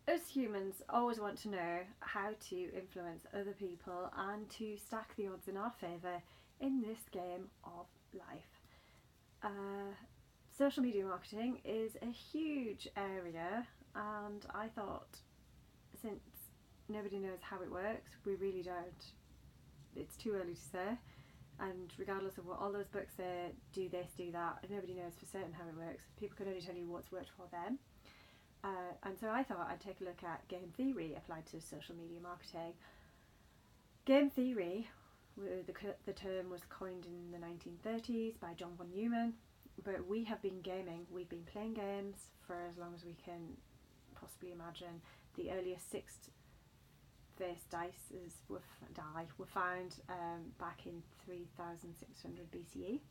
Us humans always want to know how to influence other people and to stack the odds in our favour in this game of life. Uh, Social media marketing is a huge area, and I thought, since nobody knows how it works, we really don't. It's too early to say, and regardless of what all those books say, do this, do that, nobody knows for certain how it works. People can only tell you what's worked for them. And so I thought I'd take a look at game theory applied to social media marketing. Game theory, the term was coined in the 1930s by John von Neumann, but we have been gaming, we've been playing games for as long as we can possibly imagine. The earliest sixth-faced dice were found back in 3600 BCE.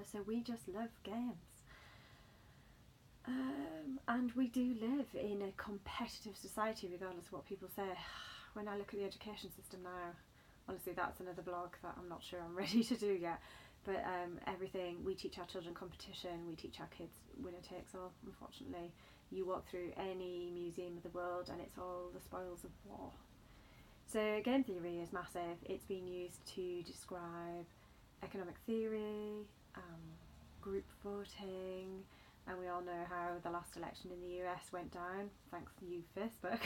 So we just love games. And we do live in a competitive society, regardless of what people say. When I look at the education system now, honestly, that's another blog that I'm not sure I'm ready to do yet. But everything, we teach our children competition, we teach our kids winner takes all, unfortunately. You walk through any museum of the world and it's all the spoils of war. So game theory is massive. It's been used to describe economic theory, group voting, and we all know how the last election in the US went down, thanks to you, Facebook.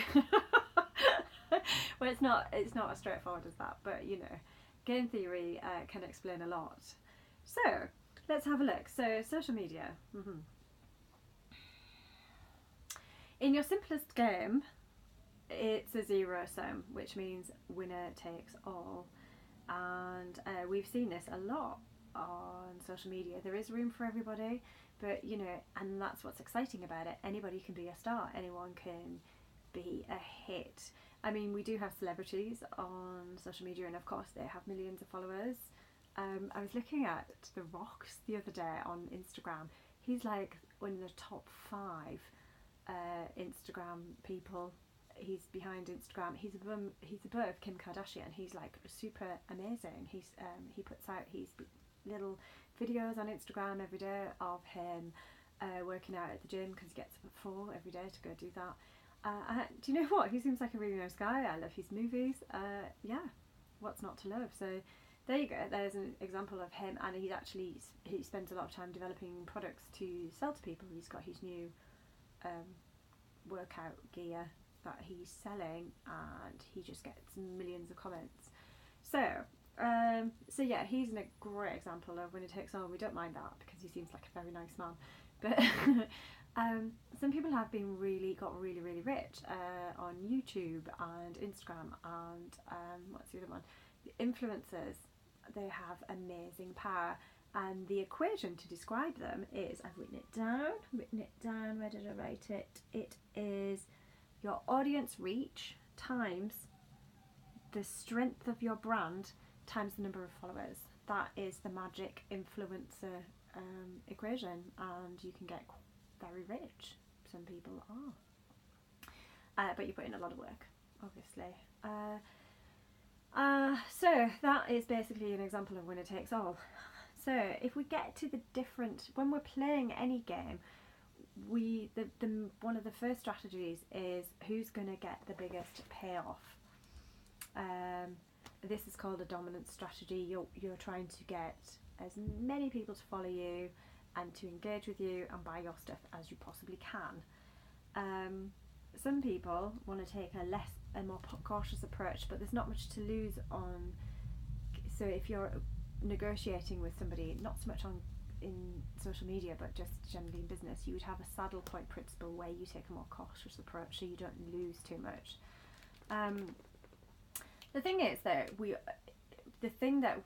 Well, it's not as straightforward as that, but you know, game theory can explain a lot. So let's have a look. So social media. In your simplest game, it's a zero sum, which means winner takes all, and we've seen this a lot on social media. There is room for everybody, but you know, and that's what's exciting about it. Anybody can be a star, anyone can be a hit. I mean, we do have celebrities on social media, and of course they have millions of followers. I was looking at The Rock's the other day on Instagram. He's like one of the top 5 Instagram people. He's behind Instagram. He's above Kim Kardashian. He's like super amazing. He puts out his little videos on Instagram every day of him working out at the gym, because he gets up at 4 every day to go do that. Do you know what? He seems like a really nice guy. I love his movies. Yeah, what's not to love? So there you go. There's an example of him, and he spends a lot of time developing products to sell to people. He's got his new workout gear that he's selling, and he just gets millions of comments. So yeah, he's a great example of winner takes all. We don't mind that because he seems like a very nice man. But some people have got really rich on YouTube and Instagram and what's the other one? The influencers. They have amazing power, and the equation to describe them is, I've written it down. Where did I write it? It is your audience reach times the strength of your brand times the number of followers. That is the magic influencer equation, and you can get very rich. Some people are, but you put in a lot of work, obviously. So that is basically an example of winner takes all. So if we get to the when we're playing any game, one of the first strategies is who's going to get the biggest payoff. This is called a dominance strategy. You're trying to get as many people to follow you and to engage with you and buy your stuff as you possibly can. Some people want to take a more cautious approach, but there's not much to lose on. So if you're negotiating with somebody, not so much in social media, but just generally in business, you would have a saddle point principle where you take a more cautious approach so you don't lose too much. The thing is that the thing that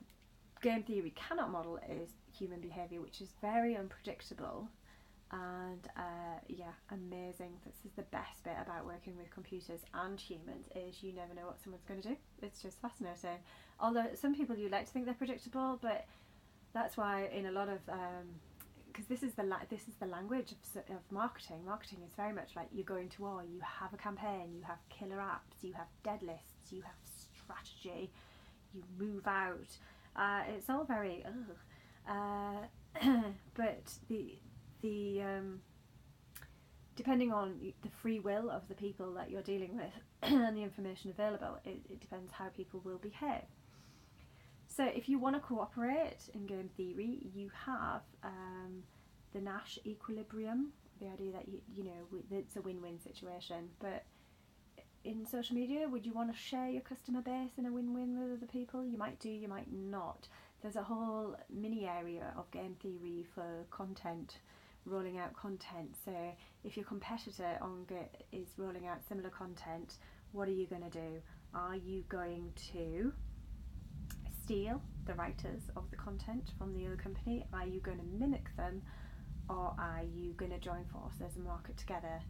game theory cannot model is human behaviour, which is very unpredictable. And amazing. This is the best bit about working with computers and humans, is you never know what someone's going to do. It's just fascinating. Although some people, you like to think they're predictable, but that's why in a lot of because this is the language of marketing. Marketing is very much like you go into war. You have a campaign. You have killer apps. You have dead lists. You have strategy. You move out. It's all very but depending on the free will of the people that you're dealing with and the information available, it depends how people will behave. So if you want to cooperate in game theory, you have the Nash equilibrium, the idea that it's a win-win situation. But in social media, would you want to share your customer base in a win-win with other people? You might do, you might not. There's a whole mini area of game theory for content, rolling out content. So if your competitor is rolling out similar content, what are you going to do? Are you going to steal the writers of the content from the other company? Are you going to mimic them, or are you going to join forces and market together?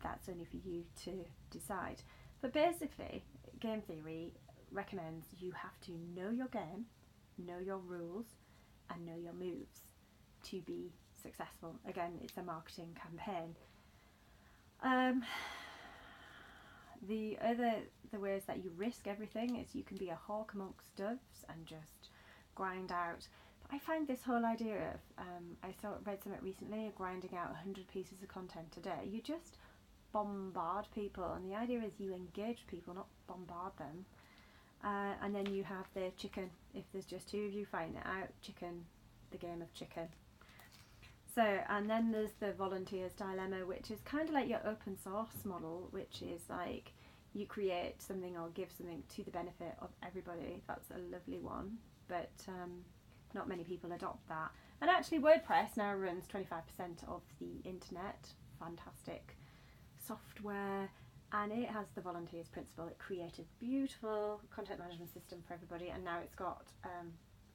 That's only for you to decide. But basically, game theory recommends you have to know your game, know your rules, and know your moves to be successful. Again, it's a marketing campaign. The ways that you risk everything is you can be a hawk amongst doves and just grind out. But I find this whole idea of I read something recently, grinding out 100 pieces of content a day. You just bombard people, and the idea is you engage people, not bombard them. And then you have the chicken. If there's just two of you fighting it out, chicken, the game of chicken. So, and then there's the volunteer's dilemma, which is kind of like your open source model, which is like you create something or give something to the benefit of everybody. That's a lovely one, but not many people adopt that. And actually WordPress now runs 25% of the internet. Fantastic software, and it has the volunteers principle. It created a beautiful content management system for everybody, and now it's got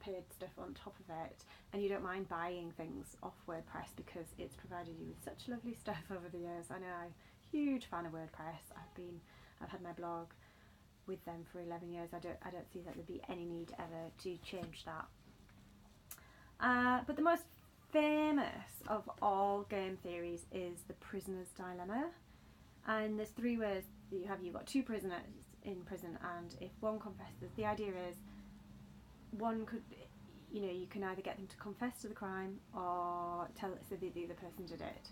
paid stuff on top of it, and you don't mind buying things off WordPress because it's provided you with such lovely stuff over the years. I know I'm a huge fan of WordPress. I've had my blog with them for 11 years. I don't see that there'd be any need ever to change that. But the most famous of all game theories is the prisoner's dilemma, and there's three ways that you've got two prisoners in prison, and if one confesses, the idea is one could, you can either get them to confess to the crime or tell so the other person did it.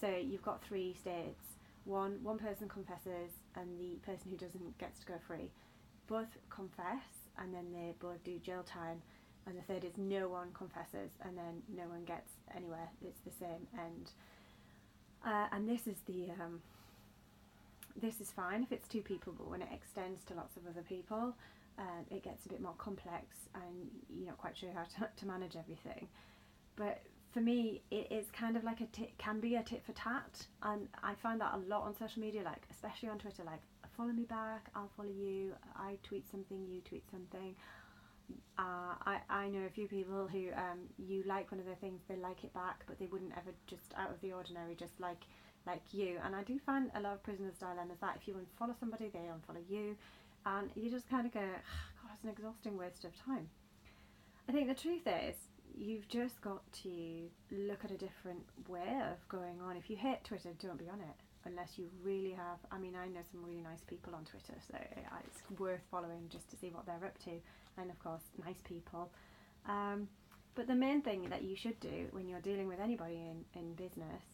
So you've got three states. One person confesses and the person who doesn't gets to go free. Both confess and then they both do jail time. And the third is no one confesses and then no one gets anywhere. It's the same end. And this is this is fine if it's two people, but when it extends to lots of other people, it gets a bit more complex and you're not quite sure how to manage everything. But for me, it is kind of like can be a tit for tat, and I find that a lot on social media, like especially on Twitter, like follow me back, I'll follow you, I tweet something, you tweet something. I know a few people who you like one of their things, they like it back, but they wouldn't ever just out of the ordinary just like you. And I do find a lot of prisoners' dilemmas that if you unfollow somebody, they unfollow you, and you just kind of go, God, it's an exhausting waste of time. I think the truth is you've just got to look at a different way of going on. If you hate Twitter, don't be on it unless you really have. I mean, I know some really nice people on Twitter, so it's worth following just to see what they're up to, and of course nice people. But the main thing that you should do when you're dealing with anybody in business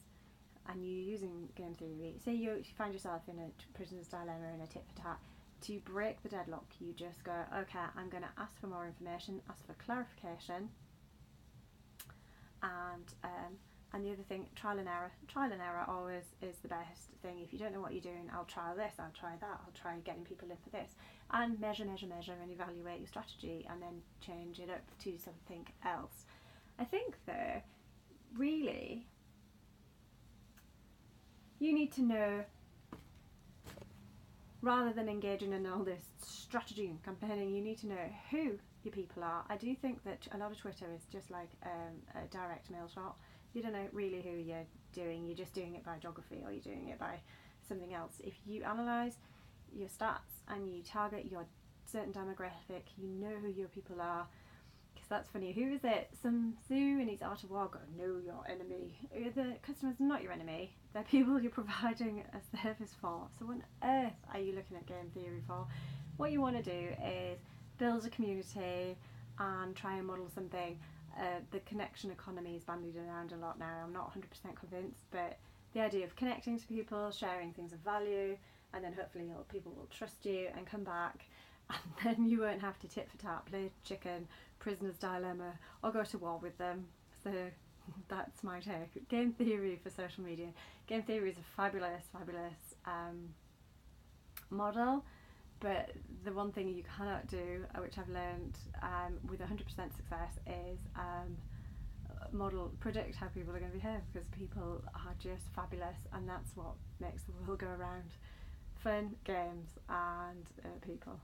and you're using game theory, say you find yourself in a prisoner's dilemma and a tit for tat, to break the deadlock you just go, okay, I'm going to ask for more information, ask for clarification, and the other thing, trial and error always is the best thing. If you don't know what you're doing, I'll try this, I'll try that, I'll try getting people in for this, and measure and evaluate your strategy and then change it up to something else. I think though, really, you need to know, rather than engaging in all this strategy and campaigning, you need to know who your people are. I do think that a lot of Twitter is just like a direct mail shot. You don't know really who you're doing, you're just doing it by geography or you're doing it by something else. If you analyse your stats and you target your certain demographic, you know who your people are. Because that's funny, who is it? Sun Tzu in his Art of War, go, know your enemy. The customer's not your enemy, they're people you're providing a service for. So what on earth are you looking at game theory for? What you want to do is build a community and try and model something the connection economy is bandied around a lot now. I'm not 100% convinced, but the idea of connecting to people, sharing things of value, and then hopefully people will trust you and come back, and then you won't have to tit for tat, play chicken, prisoner's dilemma, or go to war with them. So that's my take. Game theory for social media. Game theory is a fabulous model, but the one thing you cannot do, which I've learned with 100% success, is predict how people are going to behave, because people are just fabulous, and that's what makes the world go around. Fun, games, and people.